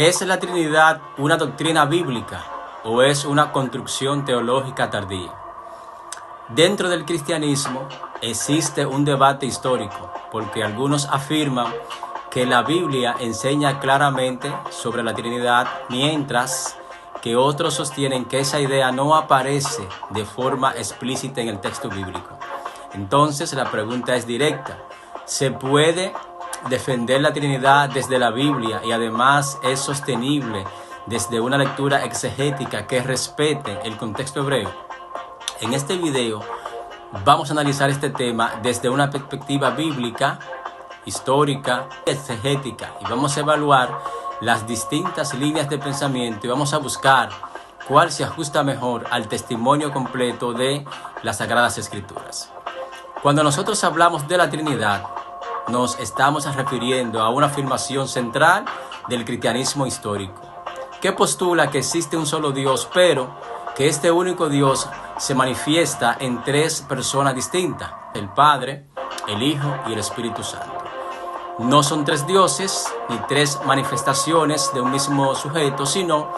¿Es la Trinidad una doctrina bíblica o es una construcción teológica tardía? Dentro del cristianismo existe un debate histórico, porque algunos afirman que la Biblia enseña claramente sobre la Trinidad, mientras que otros sostienen que esa idea no aparece de forma explícita en el texto bíblico. Entonces la pregunta es directa: ¿se puede defender la Trinidad desde la Biblia y además es sostenible desde una lectura exegética que respete el contexto hebreo? En este video vamos a analizar este tema desde una perspectiva bíblica, histórica, exegética, y vamos a evaluar las distintas líneas de pensamiento y vamos a buscar cuál se ajusta mejor al testimonio completo de las Sagradas Escrituras. Cuando nosotros hablamos de la Trinidad, nos estamos refiriendo a una afirmación central del cristianismo histórico, que postula que existe un solo Dios, pero que este único Dios se manifiesta en tres personas distintas: el Padre, el Hijo y el Espíritu Santo. No son tres dioses ni tres manifestaciones de un mismo sujeto, sino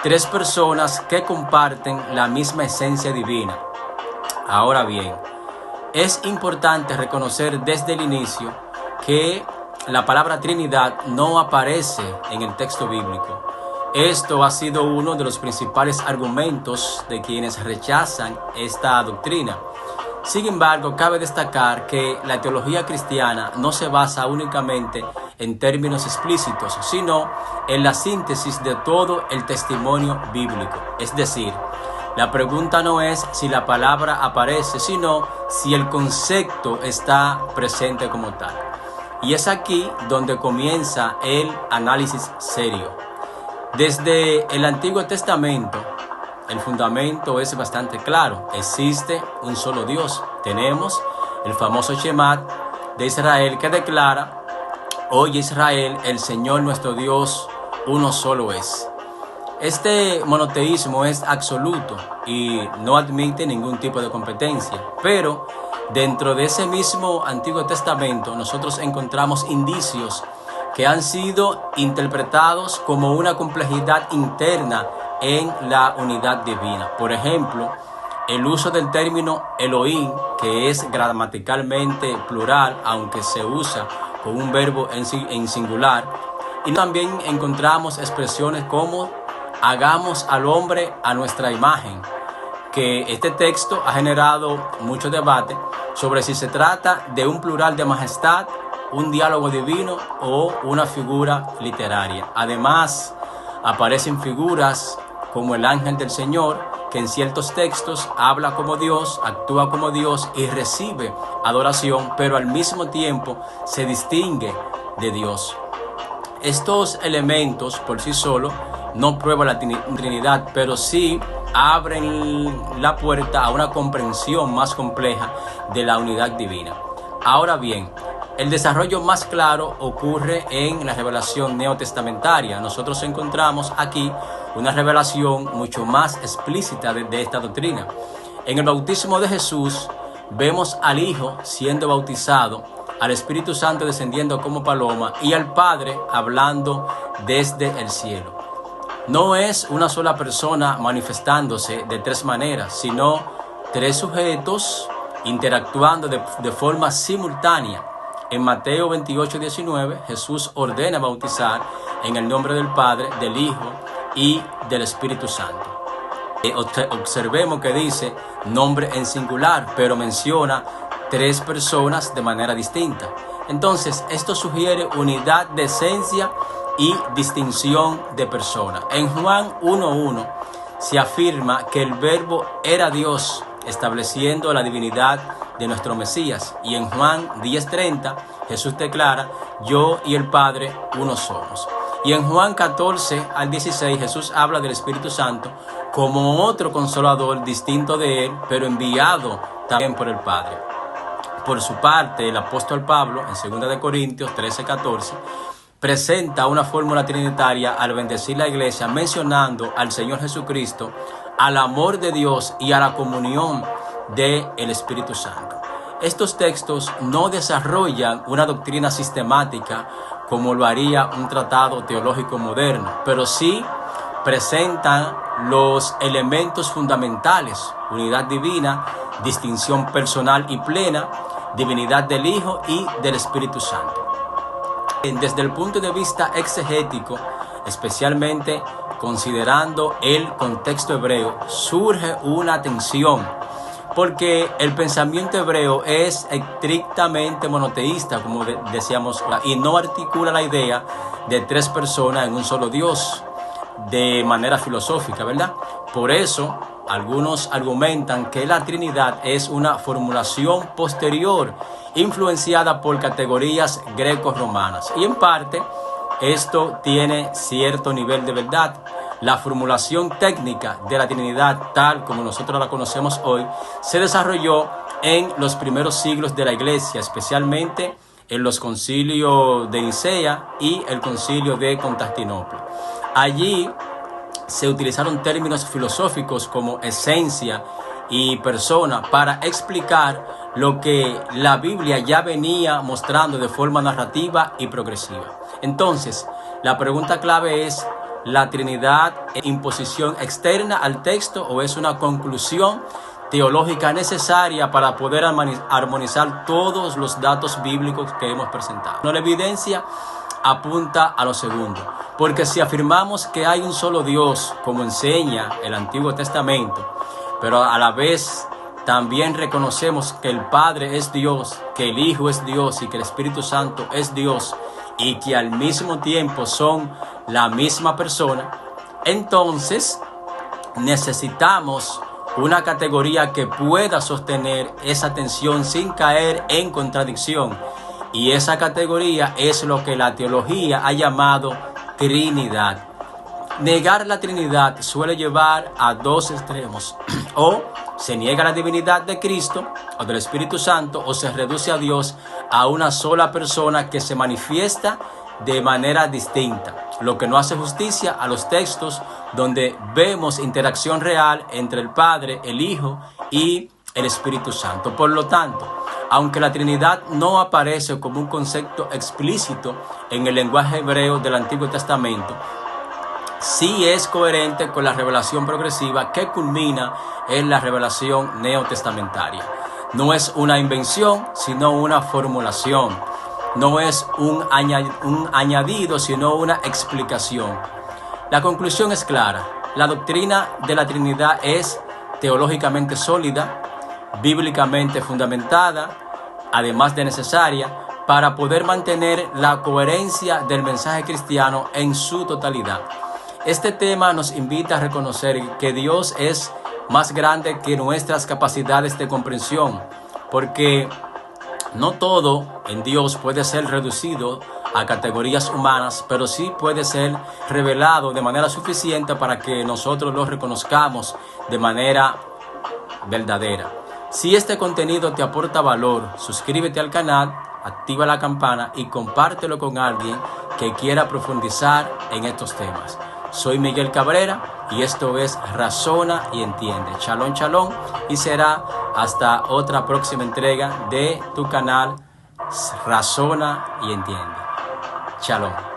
tres personas que comparten la misma esencia divina. Ahora bien, es importante reconocer desde el inicio que la palabra Trinidad no aparece en el texto bíblico. Esto ha sido uno de los principales argumentos de quienes rechazan esta doctrina. Sin embargo, cabe destacar que la teología cristiana no se basa únicamente en términos explícitos, sino en la síntesis de todo el testimonio bíblico. Es decir, la pregunta no es si la palabra aparece, sino si el concepto está presente como tal. Y es aquí donde comienza el análisis serio. Desde el Antiguo Testamento, el fundamento es bastante claro: existe un solo Dios. Tenemos el famoso Shema de Israel que declara: Oye Israel, el Señor nuestro Dios, uno solo es. Este monoteísmo es absoluto y no admite ningún tipo de competencia, pero dentro de ese mismo Antiguo Testamento nosotros encontramos indicios que han sido interpretados como una complejidad interna en la unidad divina. Por ejemplo, el uso del término Elohim, que es gramaticalmente plural, aunque se usa con un verbo en singular. Y también encontramos expresiones como hagamos al hombre a nuestra imagen, que este texto ha generado mucho debate sobre si se trata de un plural de majestad, un diálogo divino o una figura literaria. Además, aparecen figuras como el ángel del Señor, que en ciertos textos habla como Dios, actúa como Dios y recibe adoración, pero al mismo tiempo se distingue de Dios. Estos elementos por sí solos no prueban la Trinidad, pero sí abren la puerta a una comprensión más compleja de la unidad divina. Ahora bien, el desarrollo más claro ocurre en la revelación neotestamentaria. Nosotros encontramos aquí una revelación mucho más explícita de esta doctrina. En el bautismo de Jesús vemos al Hijo siendo bautizado, al Espíritu Santo descendiendo como paloma y al Padre hablando desde el cielo. No es una sola persona manifestándose de tres maneras, sino tres sujetos interactuando de forma simultánea. En Mateo 28:19, Jesús ordena bautizar en el nombre del Padre, del Hijo y del Espíritu Santo. Observemos que dice nombre en singular, pero menciona tres personas de manera distinta. Entonces, esto sugiere unidad de esencia y distinción de persona. En Juan 1:1 se afirma que el Verbo era Dios, estableciendo la divinidad de nuestro Mesías. Y en Juan 10:30 Jesús declara: yo y el Padre uno somos. Y en Juan 14-16 Jesús habla del Espíritu Santo como otro consolador distinto de él, pero enviado también por el Padre. Por su parte, el apóstol Pablo en 2 Corintios 13-14 presenta una fórmula trinitaria al bendecir la iglesia, mencionando al Señor Jesucristo, al amor de Dios y a la comunión del Espíritu Santo. Estos textos no desarrollan una doctrina sistemática como lo haría un tratado teológico moderno, pero sí presentan los elementos fundamentales: unidad divina, distinción personal y plena, divinidad del Hijo y del Espíritu Santo. Desde el punto de vista exegético, especialmente considerando el contexto hebreo, surge una tensión, porque el pensamiento hebreo es estrictamente monoteísta, como decíamos, y no articula la idea de tres personas en un solo Dios de manera filosófica, ¿verdad? Por eso, algunos argumentan que la Trinidad es una formulación posterior, influenciada por categorías greco-romanas. Y en parte, esto tiene cierto nivel de verdad. La formulación técnica de la Trinidad, tal como nosotros la conocemos hoy, se desarrolló en los primeros siglos de la Iglesia, especialmente en los concilios de Nicea y el concilio de Constantinopla. Allí se utilizaron términos filosóficos como esencia y persona para explicar lo que la Biblia ya venía mostrando de forma narrativa y progresiva. Entonces, la pregunta clave es: ¿la Trinidad es imposición externa al texto o es una conclusión teológica necesaria para poder armonizar todos los datos bíblicos que hemos presentado? La evidencia apunta a lo segundo, porque si afirmamos que hay un solo Dios, como enseña el Antiguo Testamento, pero a la vez también reconocemos que el Padre es Dios, que el Hijo es Dios y que el Espíritu Santo es Dios, y que al mismo tiempo son la misma persona, entonces necesitamos una categoría que pueda sostener esa tensión sin caer en contradicción. Y esa categoría es lo que la teología ha llamado Trinidad. Negar la Trinidad suele llevar a dos extremos: o se niega la divinidad de Cristo o del Espíritu Santo, o se reduce a Dios a una sola persona que se manifiesta de manera distinta, lo que no hace justicia a los textos donde vemos interacción real entre el Padre, el Hijo y el Espíritu Santo. Por lo tanto, aunque la Trinidad no aparece como un concepto explícito en el lenguaje hebreo del Antiguo Testamento, sí es coherente con la revelación progresiva que culmina en la revelación neotestamentaria. No es una invención, sino una formulación. No es un añadido, sino una explicación. La conclusión es clara: la doctrina de la Trinidad es teológicamente sólida, bíblicamente fundamentada, además de necesaria, para poder mantener la coherencia del mensaje cristiano en su totalidad. Este tema nos invita a reconocer que Dios es más grande que nuestras capacidades de comprensión, porque no todo en Dios puede ser reducido a categorías humanas, pero sí puede ser revelado de manera suficiente para que nosotros lo reconozcamos de manera verdadera. Si este contenido te aporta valor, suscríbete al canal, activa la campana y compártelo con alguien que quiera profundizar en estos temas. Soy Miguel Cabrera y esto es Razona y Entiende. Shalom, shalom, y será hasta otra próxima entrega de tu canal Razona y Entiende. Shalom.